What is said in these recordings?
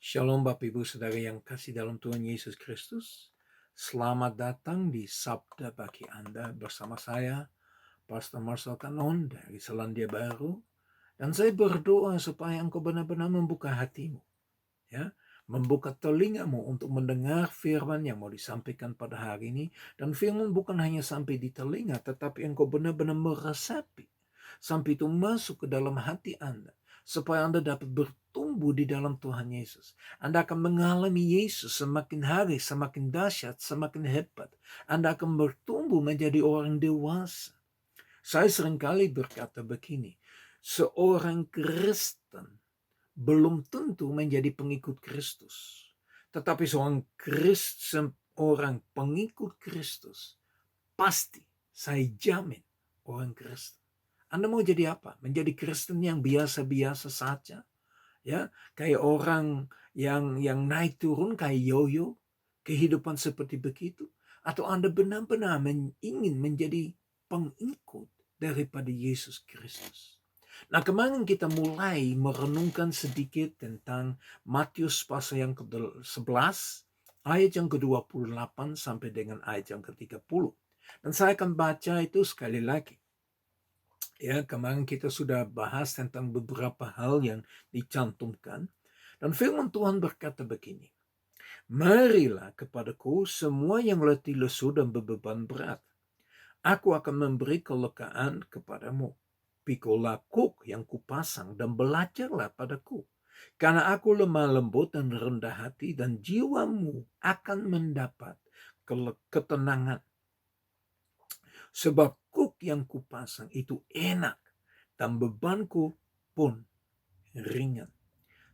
Shalom Bapak Ibu Saudara yang kasih dalam Tuhan Yesus Kristus. Selamat datang di Sabda Bagi Anda bersama saya, Pastor Marcel Tanon dari Selandia Baru. Dan saya berdoa supaya engkau benar-benar membuka hatimu, ya, membuka telingamu untuk mendengar firman yang mau disampaikan pada hari ini. Dan firman bukan hanya sampai di telinga, tetapi engkau benar-benar meresapi sampai itu masuk ke dalam hati Anda, supaya Anda dapat bertumbuh di dalam Tuhan Yesus. Anda akan mengalami Yesus semakin hari semakin dahsyat, semakin hebat. Anda akan bertumbuh menjadi orang dewasa. Saya seringkali berkata begini, seorang Kristen belum tentu menjadi pengikut Kristus. Tetapi orang pengikut Kristus pasti, saya jamin, orang Kristen. Anda mau jadi apa? Menjadi Kristen yang biasa-biasa saja? Ya, kayak orang yang naik turun kayak yoyo, kehidupan seperti begitu? Atau Anda benar-benar ingin menjadi pengikut daripada Yesus Kristus? Nah, kemarin kita mulai merenungkan sedikit tentang Matius pasal yang ke-11, ayat yang ke-28 sampai dengan ayat yang ke-30. Dan saya akan baca itu sekali lagi. Ya, kemarin kita sudah bahas tentang beberapa hal yang dicantumkan. Dan firman Tuhan berkata begini, marilah kepadaku semua yang letih lesu dan bebeban berat. Aku akan memberi kelegaan kepadamu. Pikulah kuk yang kupasang dan belajarlah padaku. Karena aku lemah lembut dan rendah hati, dan jiwamu akan mendapat ketenangan. Sebab kuk yang kupasang itu enak, dan bebanku pun ringan.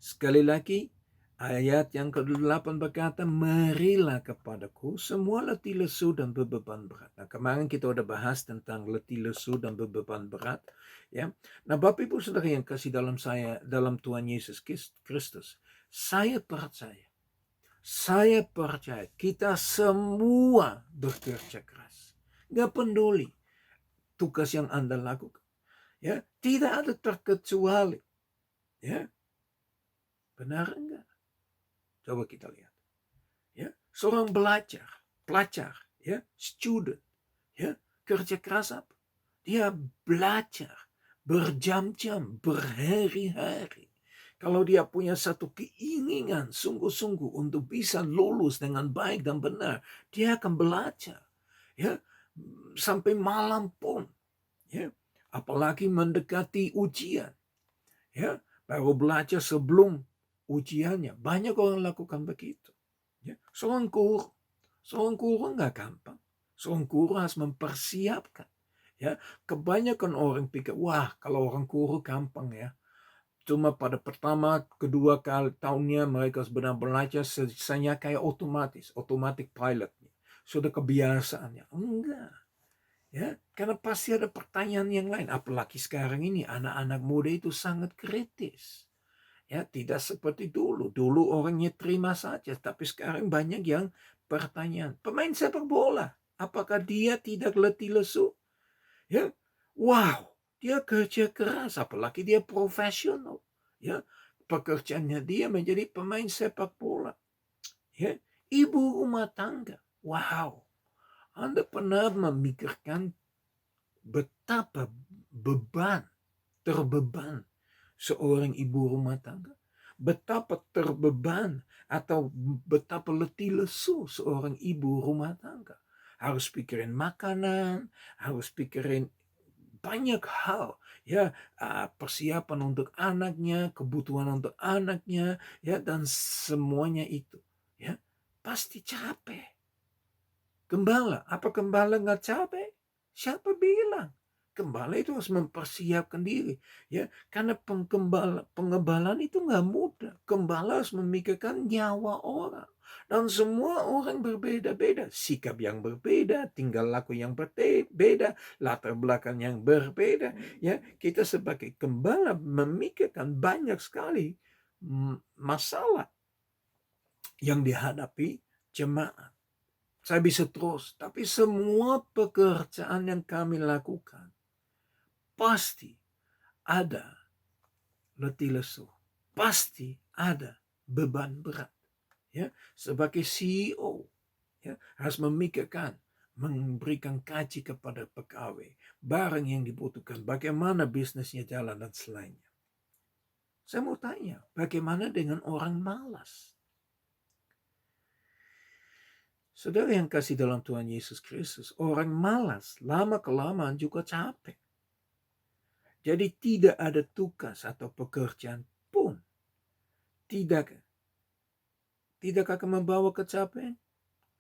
Sekali lagi, ayat yang ke-8 berkata, marilah kepadaku semua letih lesu dan bebeban berat. Nah, kemarin kita udah bahas tentang letih lesu dan bebeban berat. Ya. Nah, Bapak Ibu Saudara yang kasih dalam Tuhan Yesus Kristus, saya percaya kita semua bekerja keras. Gak peduli tugas yang Anda lakukan. Ya, tidak ada terkecuali. Ya, benar enggak? Coba kita lihat. Ya, seorang pelajar, ya, student, ya, kerja keras apa? Dia belajar berjam-jam, berhari-hari. Kalau dia punya satu keinginan sungguh-sungguh untuk bisa lulus dengan baik dan benar, dia akan belajar, ya, sampai malam pun, ya. Apalagi mendekati ujian, ya, baru belajar sebelum ujiannya. Banyak orang lakukan begitu. Ya, seorang guru nggak gampang. Seorang guru harus mempersiapkan. Ya, kebanyakan orang pikir, wah, kalau orang guru gampang ya. Cuma pada pertama, kedua kali tahunnya mereka benar belajar, sisanya kayak automatic pilot. Sudah kebiasaannya. Enggak. Ya, karena pasti ada pertanyaan yang lain. Apalagi sekarang ini anak-anak muda itu sangat kritis. Ya, tidak seperti dulu. Dulu orangnya terima saja, tapi sekarang banyak yang pertanyaan. Pemain sepak bola, apakah dia tidak letih lesu? Ya, wow, dia kerja keras, apalagi dia profesional. Ya, pekerjaannya dia menjadi pemain sepak bola. Ya, ibu rumah tangga. Wow, Anda pernah memikirkan betapa terbeban seorang ibu rumah tangga? Betapa terbeban atau betapa letih lesu seorang ibu rumah tangga. Harus pikirin makanan, harus pikirin banyak hal, ya, persiapan untuk anaknya, kebutuhan untuk anaknya, ya, dan semuanya itu, ya, pasti capek. Gembala, apa gembala nggak capek? Siapa bilang? Gembala itu harus mempersiapkan diri, ya, karena pengembalaan itu nggak mudah. Gembala harus memikirkan nyawa orang, dan semua orang berbeda-beda, sikap yang berbeda, tingkah laku yang berbeda, latar belakang yang berbeda, ya. Kita sebagai gembala memikirkan banyak sekali masalah yang dihadapi jemaat. Saya bisa terus, tapi semua pekerjaan yang kami lakukan pasti ada letih lesu, pasti ada beban berat. Ya, sebagai CEO, ya, harus memikirkan, memberikan gaji kepada pegawai, barang yang dibutuhkan, bagaimana bisnisnya jalan dan selainnya. Saya mau tanya, bagaimana dengan orang malas? Saudara yang kasih dalam Tuhan Yesus Kristus, orang malas lama-kelamaan juga capek. Jadi tidak ada tugas atau pekerjaan pun tidak akan membawa kecapean.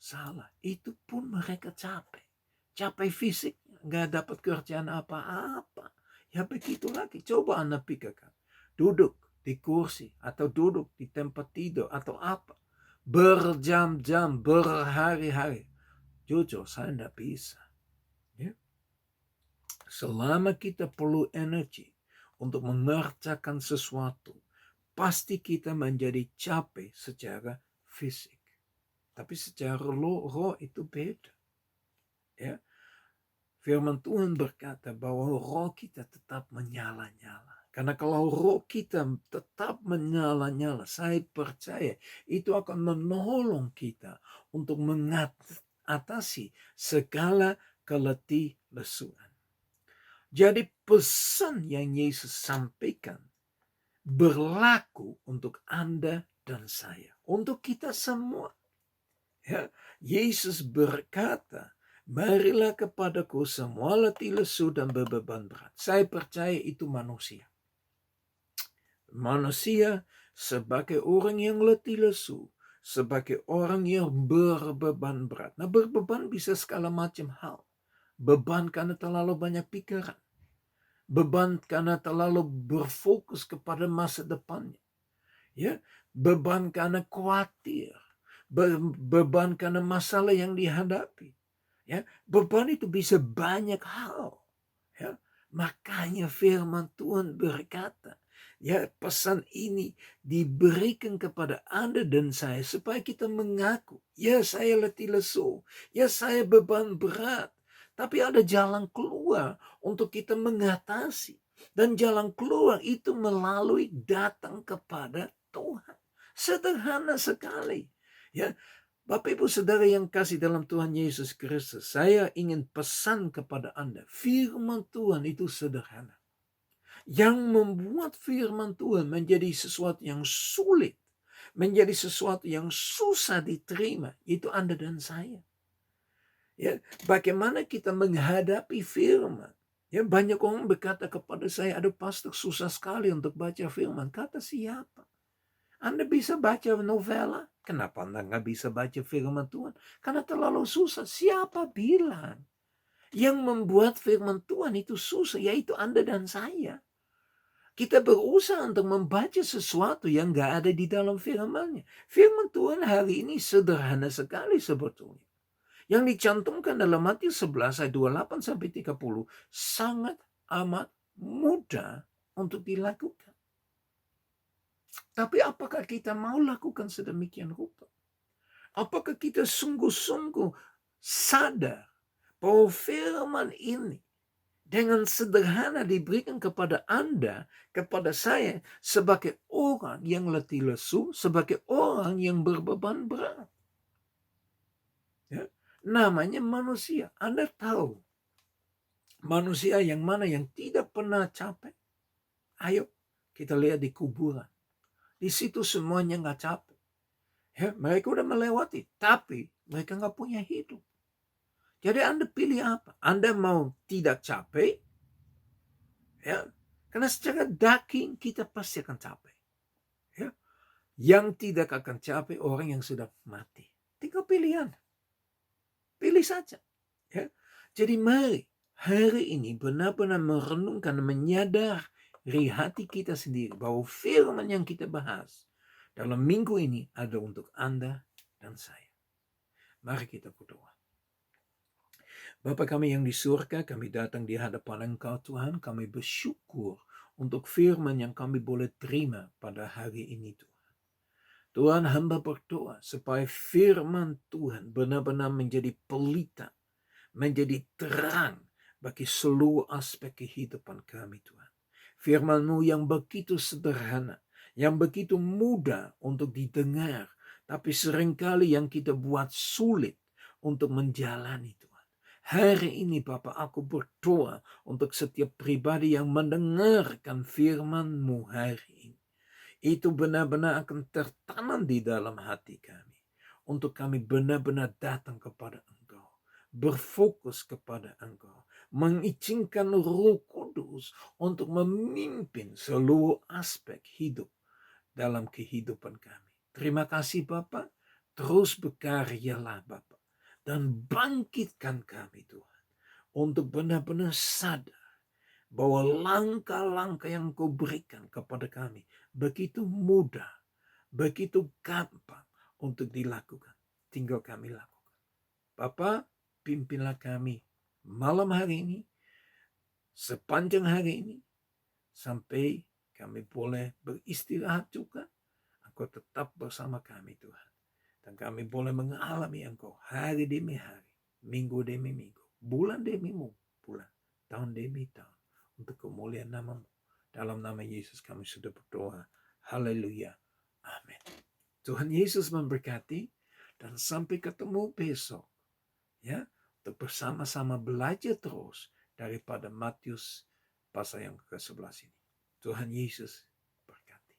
Salah, itu pun mereka capek. Capek fisik, nggak dapat kerjaan apa-apa. Ya begitu lagi, coba Anda pikirkan. Duduk di kursi atau duduk di tempat tidur atau apa. Berjam-jam, berhari-hari. Jujur, saya tidak bisa. Ya. Selama kita perlu energi untuk mengerjakan sesuatu, pasti kita menjadi capek secara fisik. Tapi secara roh itu beda. Ya. Firman Tuhan berkata bahwa roh kita tetap menyala-nyala. Karena kalau roh kita tetap menyala-nyala, saya percaya itu akan menolong kita untuk mengatasi segala keletih lesuan. Jadi pesan yang Yesus sampaikan berlaku untuk Anda dan saya. Untuk kita semua. Ya, Yesus berkata, marilah kepadaku semua letih lesu dan beban berat. Saya percaya itu manusia. Manusia sebagai orang yang letih lesu, sebagai orang yang berbeban berat. Nah, berbeban bisa segala macam hal. Beban karena terlalu banyak pikiran. Beban karena terlalu berfokus kepada masa depannya. Ya, beban karena khawatir. Beban karena masalah yang dihadapi. Ya, beban itu bisa banyak hal. Ya, makanya firman Tuhan berkata, ya, pesan ini diberikan kepada Anda dan saya supaya kita mengaku, ya saya letih lesu, ya saya beban berat, tapi ada jalan keluar untuk kita mengatasi. Dan jalan keluar itu melalui datang kepada Tuhan. Sederhana sekali. Ya, Bapak Ibu Saudara yang kasih dalam Tuhan Yesus Kristus, saya ingin pesan kepada Anda, firman Tuhan itu sederhana. Yang membuat firman Tuhan menjadi sesuatu yang sulit, menjadi sesuatu yang susah diterima, itu Anda dan saya. Ya, bagaimana kita menghadapi firman? Ya, banyak orang berkata kepada saya, aduh pastor susah sekali untuk baca firman. Kata siapa? Anda bisa baca novela. Kenapa Anda nggak bisa baca firman Tuhan? Karena terlalu susah. Siapa bilang? Yang membuat firman Tuhan itu susah, yaitu Anda dan saya. Kita berusaha untuk membaca sesuatu yang nggak ada di dalam firman-Nya. Firman Tuhan hari ini sederhana sekali sebetulnya. Yang dicantumkan dalam Matius 11 ayat 28 sampai 30 sangat amat mudah untuk dilakukan. Tapi apakah kita mau lakukan sedemikian rupa? Apakah kita sungguh-sungguh sadar bahwa firman ini dengan sederhana diberikan kepada Anda, kepada saya, sebagai orang yang letih lesu, sebagai orang yang berbeban berat. Ya, namanya manusia. Anda tahu manusia yang mana yang tidak pernah capek? Ayo kita lihat di kuburan. Di situ semuanya nggak capek. Ya, mereka udah melewati, tapi mereka nggak punya hidup. Jadi Anda pilih apa? Anda mau tidak capek? Ya, karena secara daging kita pasti akan capek. Ya, yang tidak akan capek orang yang sudah mati. Tinggal pilihan. Pilih saja. Ya, jadi mari hari ini benar-benar merenungkan, menyadari hati kita sendiri bahwa firman yang kita bahas dalam minggu ini ada untuk Anda dan saya. Mari kita berdoa. Bapa kami yang di surga, kami datang di hadapan Engkau Tuhan. Kami bersyukur untuk firman yang kami boleh terima pada hari ini Tuhan. Tuhan, hamba berdoa supaya firman Tuhan benar-benar menjadi pelita, menjadi terang bagi seluruh aspek kehidupan kami Tuhan. Firman-Mu yang begitu sederhana, yang begitu mudah untuk didengar, tapi seringkali yang kita buat sulit untuk menjalani Tuhan. Hari ini Bapa, aku berdoa untuk setiap pribadi yang mendengarkan firman-Mu hari ini. Itu benar-benar akan tertanam di dalam hati kami. Untuk kami benar-benar datang kepada Engkau. Berfokus kepada Engkau. Mengizinkan Roh Kudus untuk memimpin seluruh aspek hidup dalam kehidupan kami. Terima kasih Bapak. Terus berkaryalah Bapak. Dan bangkitkan kami Tuhan. Untuk benar-benar sadar bahwa langkah-langkah yang Kau berikan kepada kami begitu mudah, begitu gampang untuk dilakukan. Tinggal kami lakukan. Bapa, pimpinlah kami malam hari ini, sepanjang hari ini, sampai kami boleh beristirahat juga. Engkau tetap bersama kami Tuhan. Dan kami boleh mengalami Engkau hari demi hari, minggu demi minggu, bulan demi bulan, tahun demi tahun. Untuk kemuliaan nama-Mu. Dalam nama Yesus kami sudah berdoa. Haleluya. Amin. Tuhan Yesus memberkati dan sampai ketemu besok. Ya, untuk bersama-sama belajar terus daripada Matius pasal yang ke-11 ini. Tuhan Yesus berkati.